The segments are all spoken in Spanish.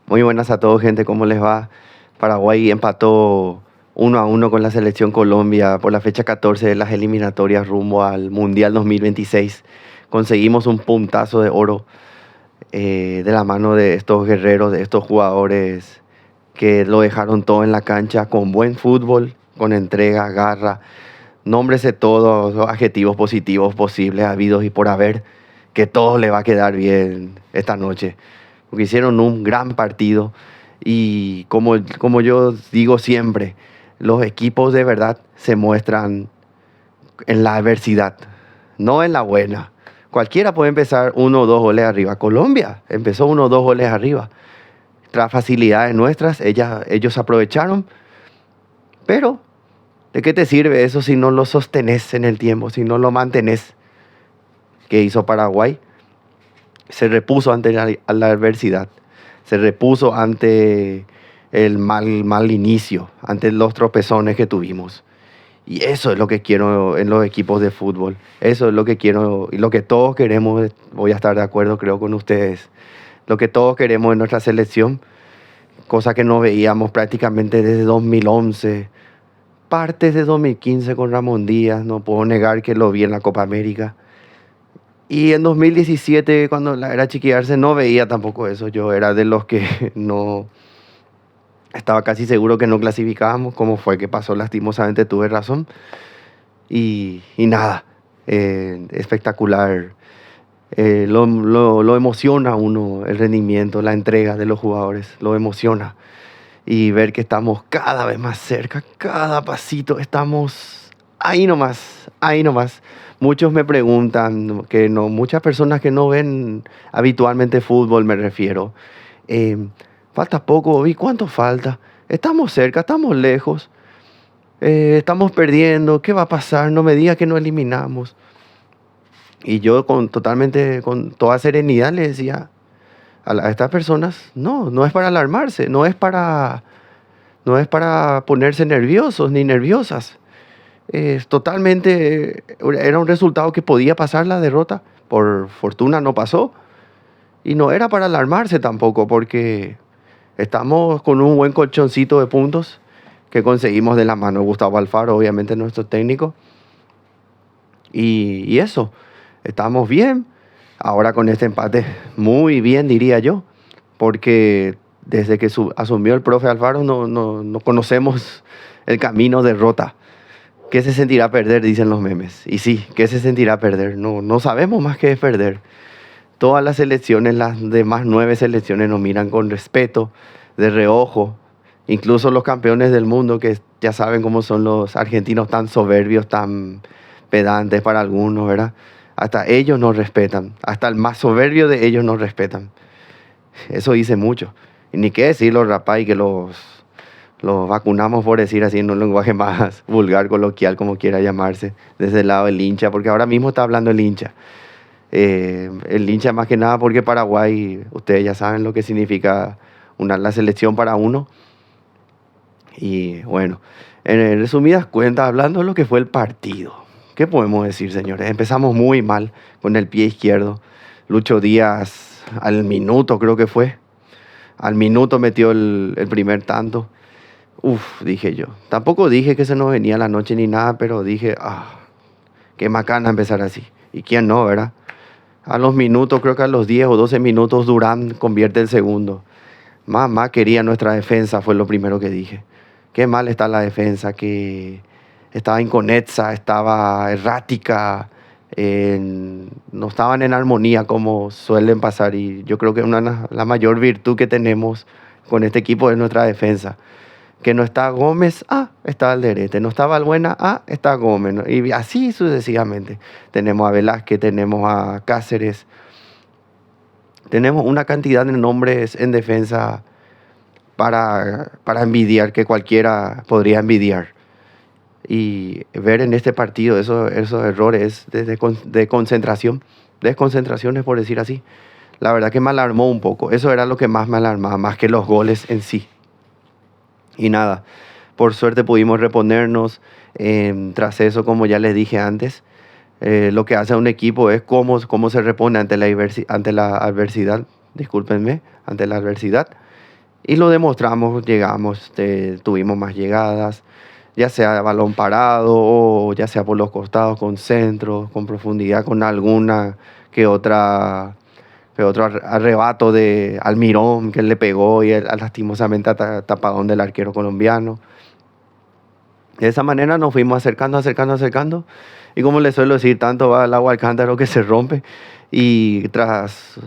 Muy buenas a todos, gente, ¿cómo les va? Paraguay empató 1-1 con la selección Colombia por la fecha 14 de las eliminatorias rumbo al Mundial 2026. Conseguimos un puntazo de oro de la mano de estos guerreros, de estos jugadores que lo dejaron todo en la cancha con buen fútbol, con entrega, garra. Nómbrese todos los adjetivos positivos posibles, habidos y por haber, que todo le va a quedar bien esta noche. Porque hicieron un gran partido y como yo digo siempre, los equipos de verdad se muestran en la adversidad, no en la buena. Cualquiera puede empezar 1 o 2 goles arriba. Colombia empezó 1 o 2 goles arriba. Tras facilidades nuestras, ellos aprovecharon, pero ¿de qué te sirve eso si no lo sostenés en el tiempo, si no lo mantenés? ¿Qué hizo Paraguay? Se repuso ante la adversidad, se repuso ante el mal inicio, ante los tropezones que tuvimos. Y eso es lo que quiero en los equipos de fútbol. Eso es lo que quiero y lo que todos queremos. Voy a estar de acuerdo, creo, con ustedes. Lo que todos queremos en nuestra selección, cosa que no veíamos prácticamente desde 2011, partes de 2015 con Ramón Díaz. No puedo negar que lo vi en la Copa América. Y en 2017, cuando era Chiqui Arce, no veía tampoco eso. Yo era de los que no estaba casi seguro que no clasificábamos. Como fue que pasó, lastimosamente tuve razón. Y nada, espectacular. Lo emociona a uno el rendimiento, la entrega de los jugadores. Lo emociona. Y ver que estamos cada vez más cerca, cada pasito estamos ahí nomás, ahí nomás. Muchos me preguntan, que no, muchas personas que no ven habitualmente fútbol, me refiero. Falta poco, ¿y cuánto falta? Estamos cerca, estamos lejos, estamos perdiendo, ¿qué va a pasar? No me digas que no eliminamos. Y yo con toda serenidad le decía a estas personas, no es para alarmarse, no es para ponerse nerviosos ni nerviosas. Era un resultado que podía pasar la derrota. Por fortuna no pasó. Y no era para alarmarse tampoco, porque estamos con un buen colchoncito de puntos que conseguimos de la mano de Gustavo Alfaro, obviamente nuestro técnico. Y eso, estamos bien. Ahora con este empate, muy bien, diría yo, porque desde que asumió el profe Alfaro no conocemos el camino de derrota. ¿Qué se sentirá perder? Dicen los memes. Y sí, ¿qué se sentirá perder? No sabemos más qué es perder. Todas las selecciones, las demás 9 selecciones nos miran con respeto, de reojo. Incluso los campeones del mundo, que ya saben cómo son los argentinos, tan soberbios, tan pedantes para algunos, ¿verdad? Hasta ellos nos respetan. Hasta el más soberbio de ellos nos respetan. Eso dice mucho. Y ni qué decir los rapaz que los vacunamos, por decir así, en un lenguaje más vulgar, coloquial, como quiera llamarse, desde el lado del hincha, porque ahora mismo está hablando el hincha. El hincha más que nada porque Paraguay, ustedes ya saben lo que significa la selección para uno. Y bueno, en resumidas cuentas, hablando de lo que fue el partido, ¿qué podemos decir, señores? Empezamos muy mal con el pie izquierdo. Lucho Díaz al minuto, creo que fue. Al minuto metió el primer tanto. Uf, dije yo. Tampoco dije que se nos venía la noche ni nada, pero dije, qué macana empezar así. ¿Y quién no, verdad? A los minutos, creo que a los 10 o 12 minutos, Durán convierte el segundo. Más quería nuestra defensa, fue lo primero que dije. Qué mal está la defensa, que estaba inconexa, estaba errática, no estaban en armonía como suelen pasar. Y yo creo que la mayor virtud que tenemos con este equipo es nuestra defensa. Que no está Gómez, está Alderete. No está Valbuena, está Gómez, ¿no? Y así sucesivamente. Tenemos a Velázquez, tenemos a Cáceres. Tenemos una cantidad de nombres en defensa para envidiar, que cualquiera podría envidiar. Y ver en este partido esos errores de concentración, desconcentraciones, por decir así, la verdad que me alarmó un poco. Eso era lo que más me alarmaba, más que los goles en sí. Y nada, por suerte pudimos reponernos. Tras eso, como ya les dije antes, lo que hace un equipo es cómo se repone ante la adversidad, discúlpenme, ante la adversidad. Y lo demostramos, llegamos, tuvimos más llegadas, ya sea balón parado o ya sea por los costados, con centro, con profundidad, con alguna que otra, que otro arrebato de Almirón que le pegó y lastimosamente tapadón del arquero colombiano. De esa manera nos fuimos acercando, acercando, acercando. Y como les suelo decir, tanto va el agua al cántaro que se rompe. Y tras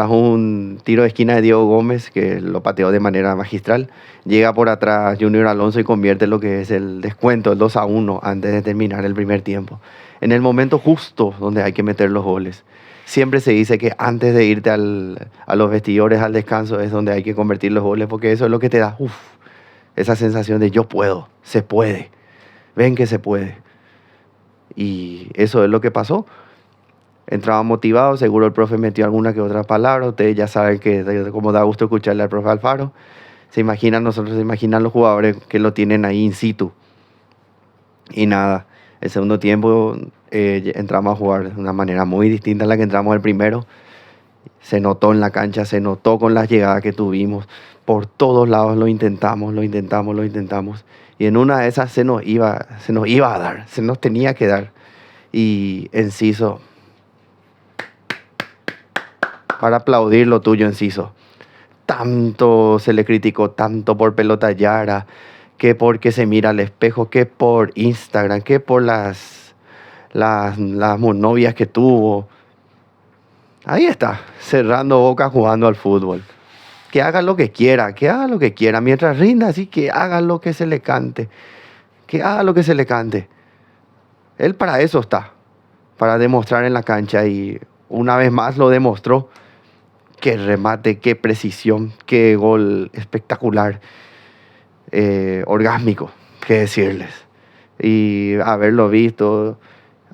un tiro de esquina de Diego Gómez, que lo pateó de manera magistral, llega por atrás Junior Alonso y convierte lo que es el descuento, el 2-1, antes de terminar el primer tiempo. En el momento justo donde hay que meter los goles. Siempre se dice que antes de irte a los vestidores, al descanso, es donde hay que convertir los goles, porque eso es lo que te da esa sensación de yo puedo, se puede, ven que se puede. Y eso es lo que pasó. Entraba motivado, seguro el profe metió alguna que otra palabra. Ustedes ya saben que como da gusto escucharle al profe Alfaro. Se imaginan los jugadores que lo tienen ahí in situ. Y nada, el segundo tiempo entramos a jugar de una manera muy distinta a la que entramos el primero. Se notó en la cancha, se notó con las llegadas que tuvimos. Por todos lados lo intentamos. Y en una de esas se nos iba a dar, se nos tenía que dar. Y Enciso, para aplaudir lo tuyo, Enciso. Tanto se le criticó, tanto por pelota Yara, que porque se mira al espejo, que por Instagram, que por las novias que tuvo. Ahí está, cerrando boca, jugando al fútbol. Que haga lo que quiera, mientras rinda, así que haga lo que se le cante. Que haga lo que se le cante. Él para eso está, para demostrar en la cancha, y una vez más lo demostró. Qué remate, qué precisión, qué gol espectacular, orgásmico, qué decirles. Y haberlo visto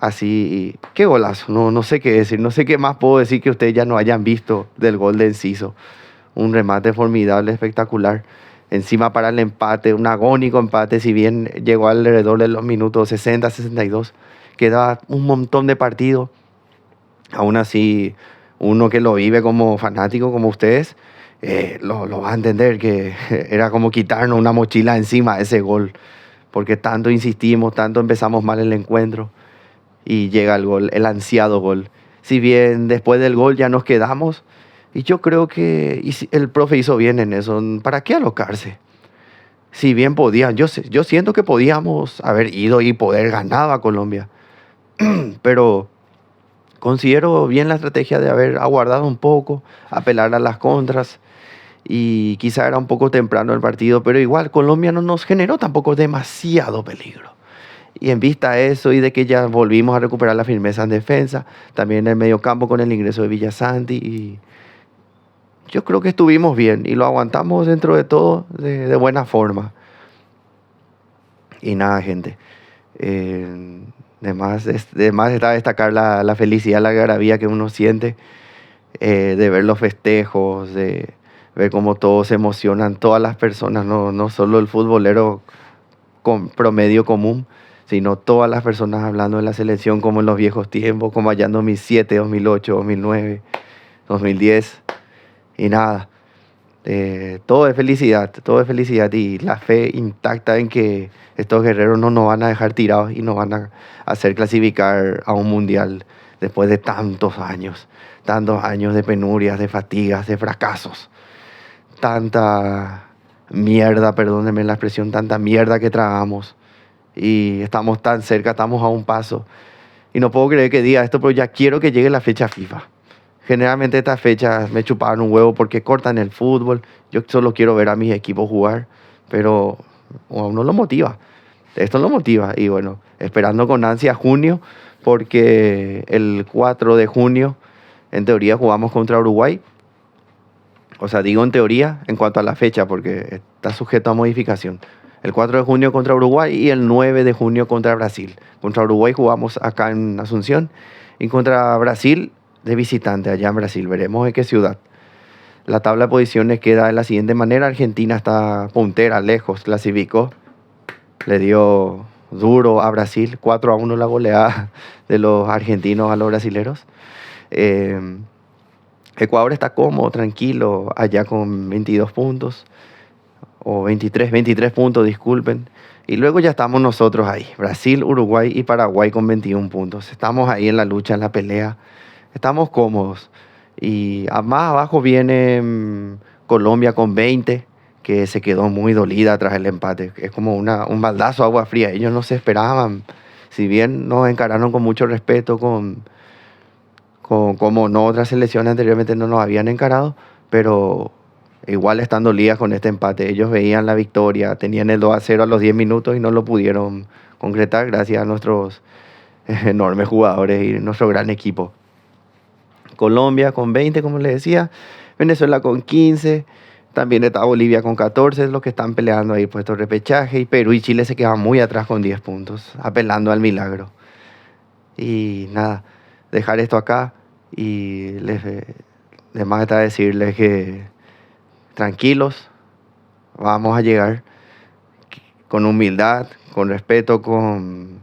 así, qué golazo, no sé qué decir, no sé qué más puedo decir que ustedes ya no hayan visto del gol de Enciso. Un remate formidable, espectacular. Encima para el empate, un agónico empate, si bien llegó alrededor de los minutos 60, 62, queda un montón de partido. Aún así, uno que lo vive como fanático, como ustedes, lo va a entender que era como quitarnos una mochila encima de ese gol, porque tanto insistimos, tanto empezamos mal el encuentro y llega el gol, el ansiado gol. Si bien después del gol ya nos quedamos, y yo creo que el profe hizo bien en eso. ¿Para qué alocarse? Si bien podían, yo siento que podíamos haber ido y poder ganar a Colombia, pero considero bien la estrategia de haber aguardado un poco, apelar a las contras, y quizá era un poco temprano el partido, pero igual Colombia no nos generó tampoco demasiado peligro. Y en vista de eso y de que ya volvimos a recuperar la firmeza en defensa, también en el mediocampo con el ingreso de Villasanti, y yo creo que estuvimos bien y lo aguantamos dentro de todo de buena forma. Y nada, gente. Además está destacar la felicidad, la algarabía que uno siente, de ver los festejos, de ver cómo todos se emocionan, todas las personas, no solo el futbolero con promedio común, sino todas las personas hablando de la selección como en los viejos tiempos, como allá en 2007, 2008, 2009, 2010. Y nada, todo es felicidad y la fe intacta en que estos guerreros no nos van a dejar tirados y nos van a hacer clasificar a un mundial después de tantos años de penurias, de fatigas, de fracasos, tanta mierda, perdónenme la expresión, tanta mierda que tragamos, y estamos tan cerca, estamos a un paso, y no puedo creer que diga esto, pero ya quiero que llegue la fecha FIFA. Generalmente estas fechas me chupaban un huevo porque cortan el fútbol. Yo solo quiero ver a mis equipos jugar, pero a uno lo motiva. Esto lo motiva. Y bueno, esperando con ansia junio, porque el 4 de junio, en teoría, jugamos contra Uruguay. O sea, digo en teoría en cuanto a la fecha, porque está sujeto a modificación. El 4 de junio contra Uruguay y el 9 de junio contra Brasil. Contra Uruguay jugamos acá en Asunción y contra Brasil de visitante allá en Brasil. Veremos en qué ciudad. La tabla de posiciones queda de la siguiente manera. Argentina está puntera, lejos, clasificó. Le dio duro a Brasil, 4-1 la goleada de los argentinos a los brasileros. Ecuador está cómodo, tranquilo, allá con 22 puntos, o 23 puntos, disculpen. Y luego ya estamos nosotros ahí, Brasil, Uruguay y Paraguay con 21 puntos. Estamos ahí en la lucha, en la pelea, estamos cómodos. Y más abajo viene Colombia con 20, que se quedó muy dolida tras el empate. Es como un baldazo de agua fría. Ellos no se esperaban, si bien nos encararon con mucho respeto, como no otras selecciones anteriormente no nos habían encarado, pero igual están dolidas con este empate. Ellos veían la victoria, tenían el 2-0 a los 10 minutos y no lo pudieron concretar gracias a nuestros enormes jugadores y nuestro gran equipo. Colombia con 20, como les decía, Venezuela con 15, también está Bolivia con 14, los que están peleando ahí puesto repechaje, y Perú y Chile se quedan muy atrás con 10 puntos, apelando al milagro. Y nada, dejar esto acá y les más está decirles que tranquilos, vamos a llegar con humildad, con respeto, con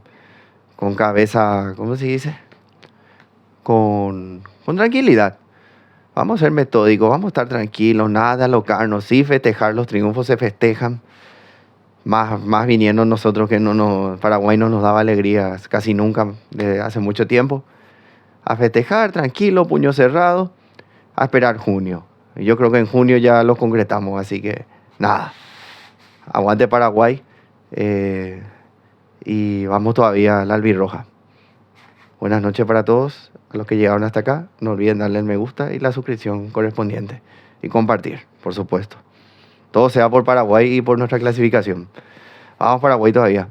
cabeza, ¿cómo se dice? Con tranquilidad. Vamos a ser metódicos, vamos a estar tranquilos, nada de alocarnos, sí festejar los triunfos se festejan, más viniendo nosotros que Paraguay no nos daba alegrías casi nunca desde hace mucho tiempo. A festejar, tranquilo, puño cerrado, a esperar junio. Yo creo que en junio ya lo concretamos, así que nada, aguante Paraguay, y vamos todavía a la albirroja. Buenas noches para todos, a los que llegaron hasta acá. No olviden darle el me gusta y la suscripción correspondiente. Y compartir, por supuesto. Todo sea por Paraguay y por nuestra clasificación. Vamos Paraguay todavía.